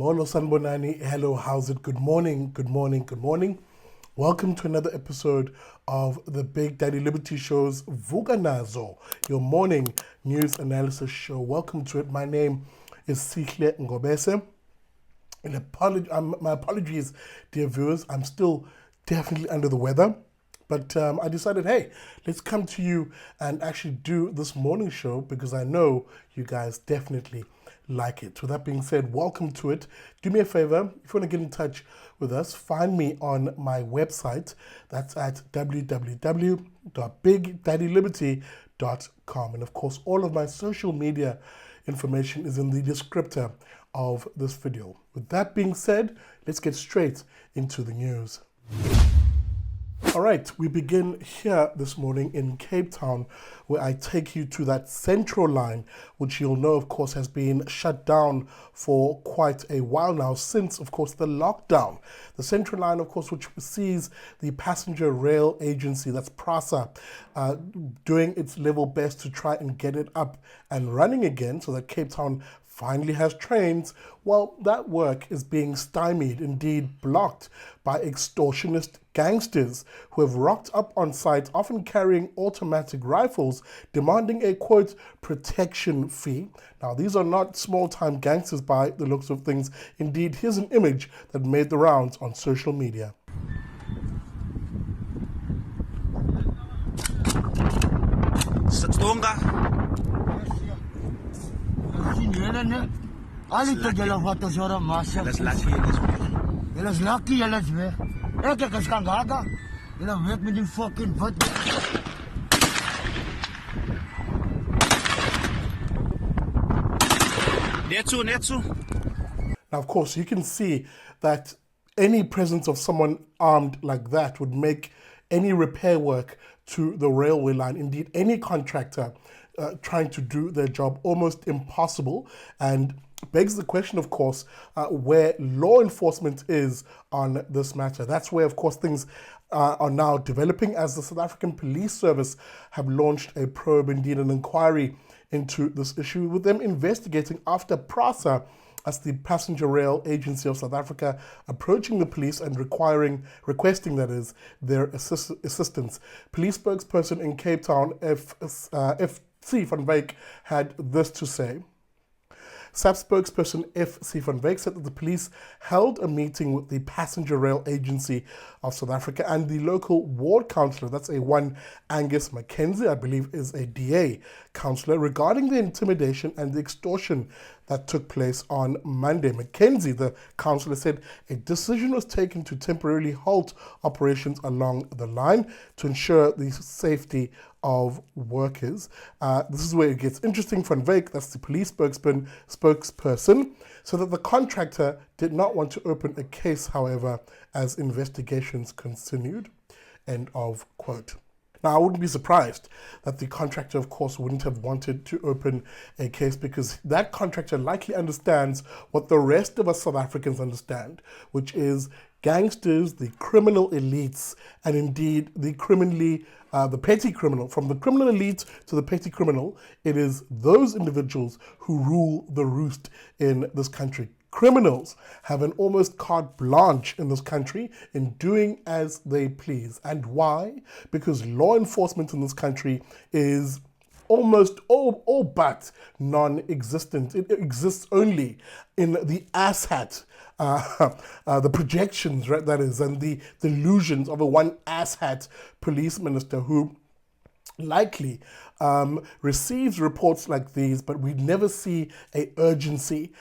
Molo Sanbonani, hello, how's it? Good morning, good morning, good morning. Welcome to another episode of the Big Daddy Liberty Show's Vuka Nazo, your morning news analysis show. Welcome to it. My name is Sihle Ngobese. My apologies, dear viewers. I'm still definitely under the weather. But I decided, hey, let's come to you and actually do this morning show because I know you guys definitely like it. With that being said, welcome to it. Do me a favor, if you want to get in touch with us, find me on my website. That's at www.bigdaddyliberty.com. And of course, all of my social media information is in the descriptor of this video. With that being said, let's get straight into the news. All right, we begin here this morning in Cape Town, where I take you to that central line, which you'll know, of course, has been shut down for quite a while now since, of course, the lockdown. The central line, of course, which sees the passenger rail agency, that's PRASA, doing its level best to try and get it up and running again so that Cape Town finally has trains. Well, that work is being stymied, indeed blocked, by extortionist gangsters who have rocked up on site, often carrying automatic rifles, demanding a, quote, protection fee. Now, these are not small-time gangsters by the looks of things. Indeed, here's an image that made the rounds on social media. That's lucky. That's lucky. Ek is kan gaga. Julle weet met die fucking wat. Netsu. Now, of course, you can see that any presence of someone armed like that would make any repair work to the railway line, indeed any contractor trying to do their job, almost impossible, and begs the question, of course, where law enforcement is on this matter. That's where, of course, things are now developing, as the South African Police Service have launched a probe, indeed an inquiry into this issue, with them investigating after PRASA, as the Passenger Rail Agency of South Africa, approaching the police and requesting, that is, their assistance. Police spokesperson in Cape Town, FC van Wyk, had this to say. SAPS spokesperson FC van Wyk said that the police held a meeting with the Passenger Rail Agency of South Africa and the local ward councillor, that's a one Angus Mackenzie, I believe is a DA councillor, regarding the intimidation and the extortion that took place on Monday. Mackenzie, the councillor, said a decision was taken to temporarily halt operations along the line to ensure the safety of workers. This is where it gets interesting. Van Wyk, that's the police spokesperson, so that the contractor did not want to open a case, however, as investigations continued. End of quote. Now, I wouldn't be surprised that the contractor, of course, wouldn't have wanted to open a case, because that contractor likely understands what the rest of us South Africans understand, which is gangsters, the criminal elites, and indeed the petty criminal. From the criminal elite to the petty criminal, it is those individuals who rule the roost in this country. Criminals have an almost carte blanche in this country in doing as they please. And why? Because law enforcement in this country is almost all but non-existent. It exists only in the asshat, the projections, right, that is, and the delusions of a one asshat police minister who likely receives reports like these, but we never see a urgency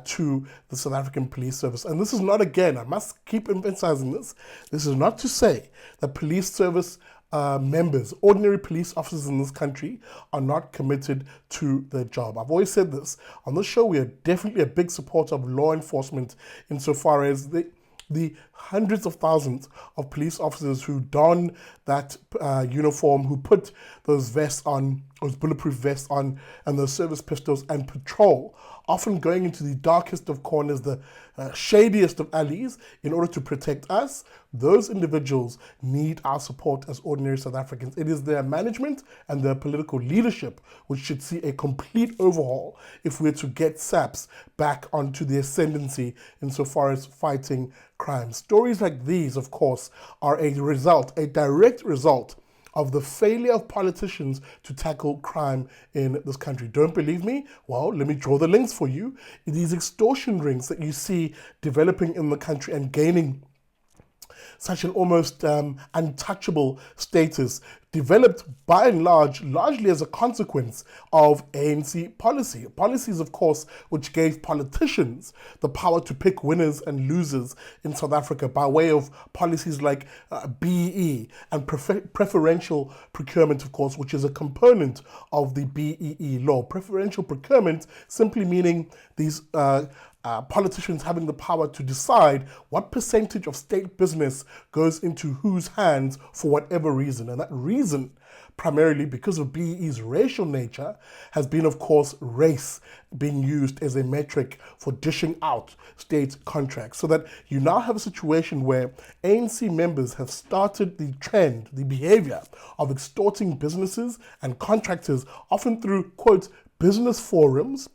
to the South African Police Service. And this is not, again, I must keep emphasizing this is not to say that police service members, ordinary police officers in this country, are not committed to their job. I've always said this. On this show, we are definitely a big supporter of law enforcement insofar as the hundreds of thousands of police officers who don that uniform, who put those vests on, those bulletproof vests on, and those service pistols and patrol, often going into the darkest of corners, the shadiest of alleys, in order to protect us. Those individuals need our support as ordinary South Africans. It is their management and their political leadership which should see a complete overhaul if we're to get SAPS back onto the ascendancy insofar as fighting crime. Stories like these, of course, are a direct result of the failure of politicians to tackle crime in this country. Don't believe me? Well, let me draw the links for you. These extortion rings that you see developing in the country and gaining such an almost untouchable status, developed by and largely as a consequence of ANC policies, of course, which gave politicians the power to pick winners and losers in South Africa by way of policies like BEE and preferential procurement, of course, which is a component of the BEE law. Preferential procurement simply meaning these politicians having the power to decide what percentage of state business goes into whose hands for whatever reason. And that reason, primarily because of BEE's racial nature, has been, of course, race being used as a metric for dishing out state contracts. So that you now have a situation where ANC members have started the trend, the behavior of extorting businesses and contractors, often through, quote, business forums.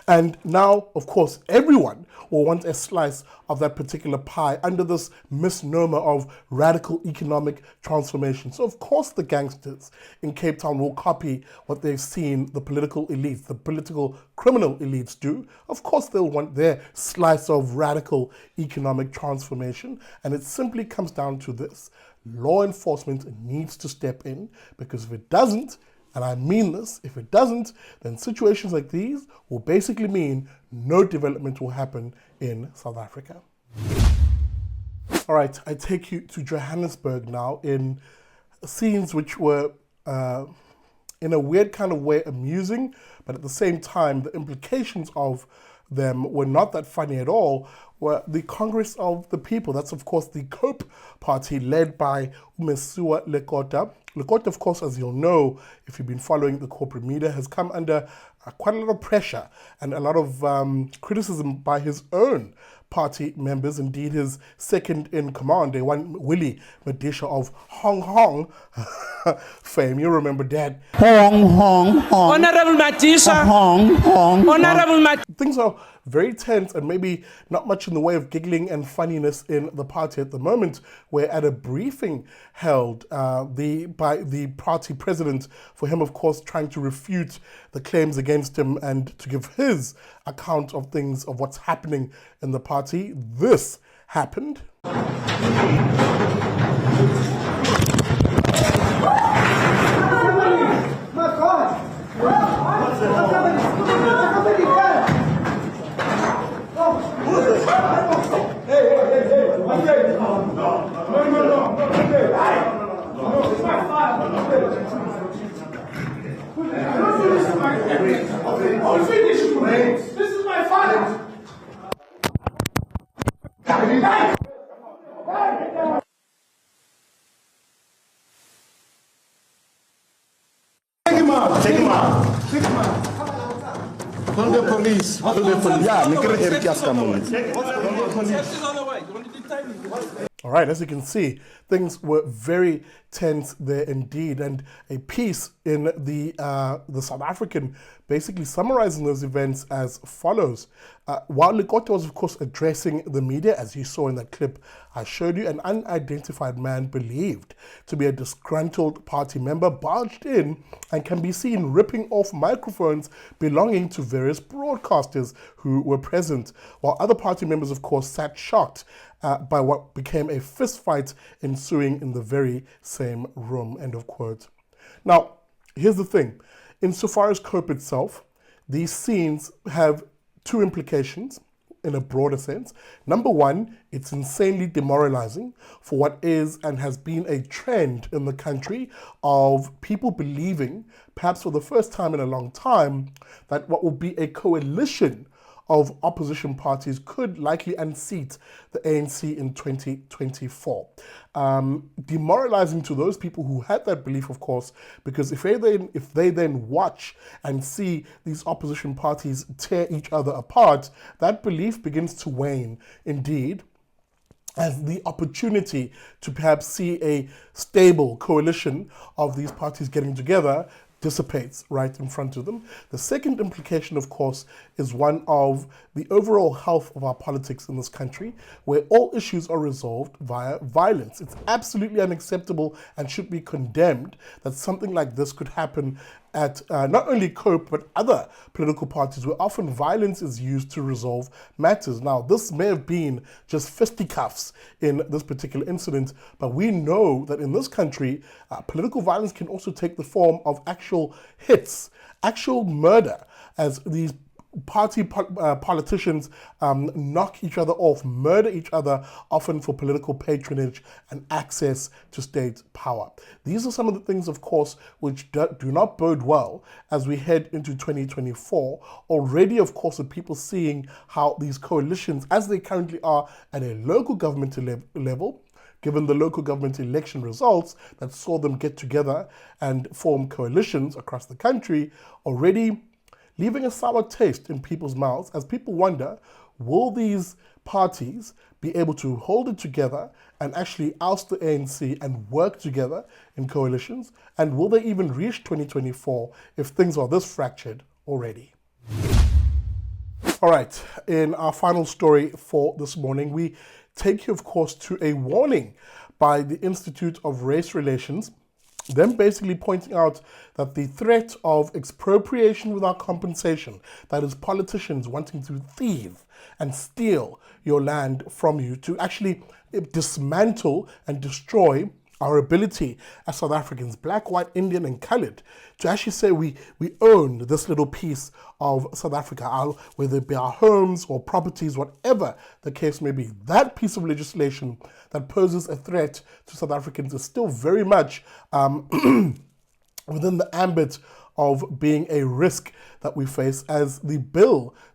And now, of course, everyone will want a slice of that particular pie under this misnomer of radical economic transformation. So, of course, the gangsters in Cape Town will copy what they've seen the political elites, the political criminal elites do. Of course, they'll want their slice of radical economic transformation. And it simply comes down to this. Law enforcement needs to step in, because if it doesn't, and I mean this, if it doesn't, then situations like these will basically mean no development will happen in South Africa. All right, I take you to Johannesburg now in scenes which were, in a weird kind of way, amusing, but at the same time, the implications of them were not that funny at all. Were the Congress of the People, that's of course the COPE party led by Umesiwa Lekota. Lekota, of course, as you'll know, if you've been following the corporate media, has come under quite a lot of pressure and a lot of criticism by his own party members, indeed his second in command, one Willie Madisha of Hong Hong fame. You remember that. Hong Hong Hong. Honorable Madisha. Hong Hong. Honorable Madisha. Things are very tense and maybe not much in the way of giggling and funniness in the party at the moment, where at a briefing held by the party president, for him, of course, trying to refute the claims against him and to give his account of things, of what's happening in the party, this happened. This is my father. Take him out. Take him out. Take him out. Call the police. Call the police. Yeah, all right, as you can see, things were very tense there indeed, and a piece in the South African basically summarizing those events as follows. While Lekota was, of course, addressing the media, as you saw in that clip I showed you, an unidentified man believed to be a disgruntled party member barged in and can be seen ripping off microphones belonging to various broadcasters who were present, while other party members, of course, sat shocked by what became a fist fight ensuing in the very same room, end of quote. Now, here's the thing. Insofar as COPE itself, these scenes have two implications in a broader sense. Number one, it's insanely demoralizing for what is and has been a trend in the country of people believing, perhaps for the first time in a long time, that what will be a coalition of opposition parties could likely unseat the ANC in 2024. Demoralizing to those people who had that belief, of course, because if they then watch and see these opposition parties tear each other apart, that belief begins to wane indeed, as the opportunity to perhaps see a stable coalition of these parties getting together dissipates right in front of them. The second implication, of course, is one of the overall health of our politics in this country, where all issues are resolved via violence. It's absolutely unacceptable and should be condemned that something like this could happen at not only COPE but other political parties, where often violence is used to resolve matters. Now, this may have been just fisticuffs in this particular incident, but we know that in this country, political violence can also take the form of actual hits, actual murder, as these politicians knock each other off, murder each other, often for political patronage and access to state power. These are some of the things, of course, which do not bode well as we head into 2024. Already, of course, with people seeing how these coalitions, as they currently are at a local government level, given the local government election results that saw them get together and form coalitions across the country, already leaving a sour taste in people's mouths as people wonder, will these parties be able to hold it together and actually oust the ANC and work together in coalitions? And will they even reach 2024 if things are this fractured already? All right, in our final story for this morning, we take you, of course, to a warning by the Institute of Race Relations, them basically pointing out that the threat of expropriation without compensation, that is politicians wanting to thieve and steal your land from you, to actually dismantle and destroy our ability as South Africans, black, white, Indian, and coloured, to actually say we own this little piece of South Africa, whether it be our homes or properties, whatever the case may be. That piece of legislation that poses a threat to South Africans is still very much within the ambit of being a risk that we face, as the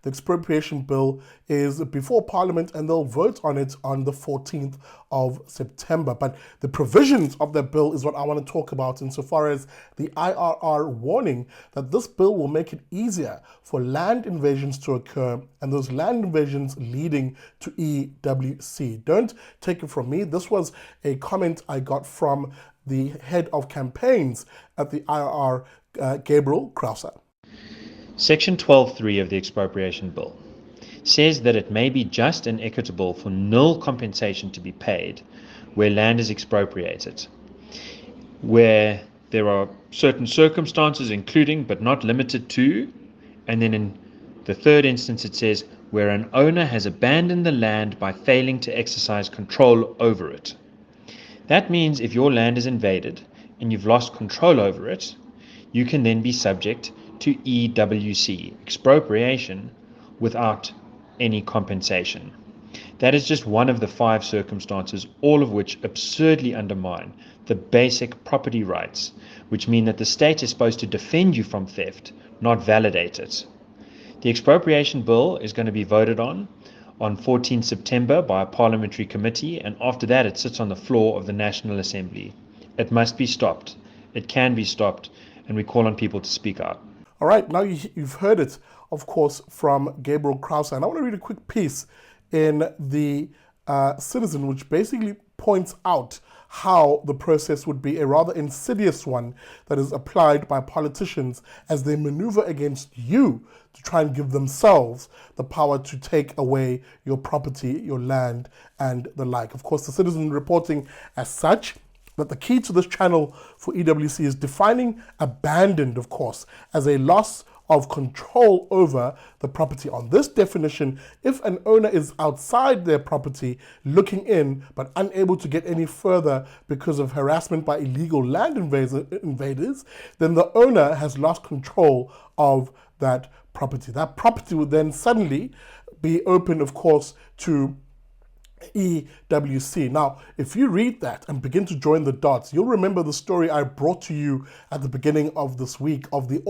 expropriation bill, is before Parliament and they'll vote on it on the 14th of September. But the provisions of that bill is what I want to talk about insofar as the IRR warning that this bill will make it easier for land invasions to occur, and those land invasions leading to EWC. Don't take it from me. This was a comment I got from the head of campaigns at the IRR, Gabriel Krauser. Section 12.3 of the Expropriation Bill says that it may be just and equitable for nil compensation to be paid where land is expropriated, where there are certain circumstances, including but not limited to, and then in the third instance it says where an owner has abandoned the land by failing to exercise control over it. That means if your land is invaded and you've lost control over it, you can then be subject to EWC, expropriation, without any compensation. That is just one of the 5 circumstances, all of which absurdly undermine the basic property rights, which mean that the state is supposed to defend you from theft, not validate it. The expropriation bill is going to be voted on 14 September by a parliamentary committee, and after that it sits on the floor of the National Assembly. It must be stopped. It can be stopped, and we call on people to speak out. All right, now you've heard it, of course, from Gabriel Krauser. And I want to read a quick piece in the Citizen, which basically points out how the process would be a rather insidious one that is applied by politicians as they maneuver against you to try and give themselves the power to take away your property, your land, and the like. Of course, the Citizen reporting as such that the key to this channel for EWC is defining abandoned, of course, as a loss of control over the property. On this definition, if an owner is outside their property looking in but unable to get any further because of harassment by illegal land invaders, then the owner has lost control of that property. That property would then suddenly be open, of course, to EWC. Now, if you read that and begin to join the dots, you'll remember the story I brought to you at the beginning of this week of the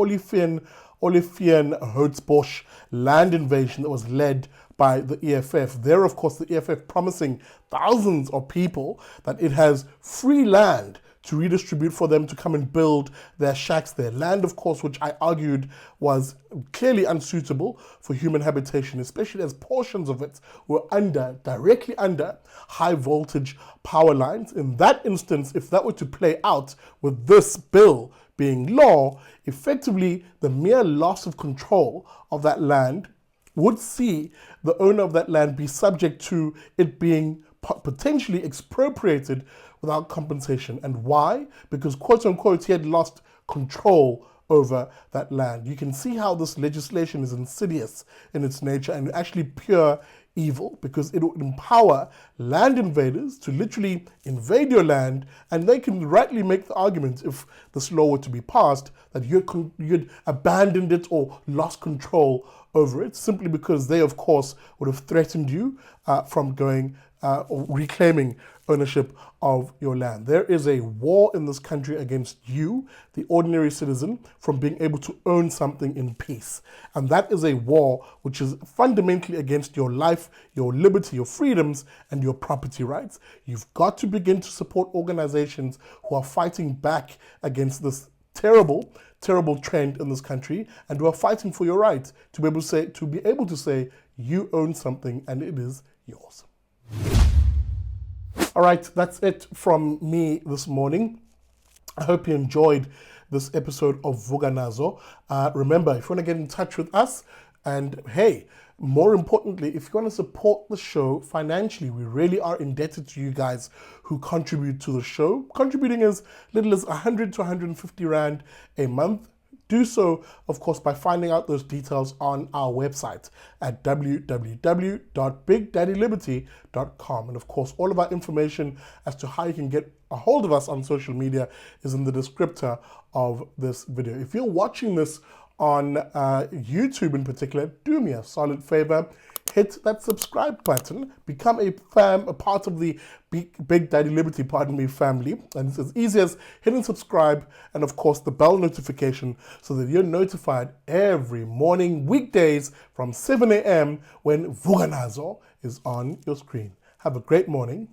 Oliphant-Hotspur land invasion that was led by the EFF. There, of course, the EFF promising thousands of people that it has free land to redistribute for them to come and build their shacks there. Land, of course, which I argued was clearly unsuitable for human habitation, especially as portions of it were directly under high voltage power lines. In that instance, if that were to play out with this bill being law, effectively the mere loss of control of that land would see the owner of that land be subject to it being potentially expropriated without compensation. And why? Because, quote unquote, he had lost control over that land. You can see how this legislation is insidious in its nature and actually pure evil, because it would empower land invaders to literally invade your land, and they can rightly make the argument, if this law were to be passed, that you'd abandoned it or lost control over it, simply because they, of course, would have threatened you from going or reclaiming ownership of your land. There is a war in this country against you, the ordinary citizen, from being able to own something in peace. And that is a war which is fundamentally against your life, your liberty, your freedoms, and your property rights. You've got to begin to support organizations who are fighting back against this terrible trend in this country, and who are fighting for your right to be able to say you own something and it is yours. All right, that's it from me this morning. I hope you enjoyed this episode of Vuka Nazo. Remember, if you want to get in touch with us, and hey, more importantly, if you want to support the show financially, we really are indebted to you guys who contribute to the show, contributing as little as 100 to 150 Rand a month. Do so, of course, by finding out those details on our website at www.bigdaddyliberty.com. And of course, all of our information as to how you can get a hold of us on social media is in the descriptor of this video. If you're watching this on YouTube in particular, do me a solid favor. Hit that subscribe button, become a part of the Big Daddy Liberty, family. And it's as easy as hitting subscribe and, of course, the bell notification so that you're notified every morning, weekdays from 7 a.m. when Vuka Nazo is on your screen. Have a great morning.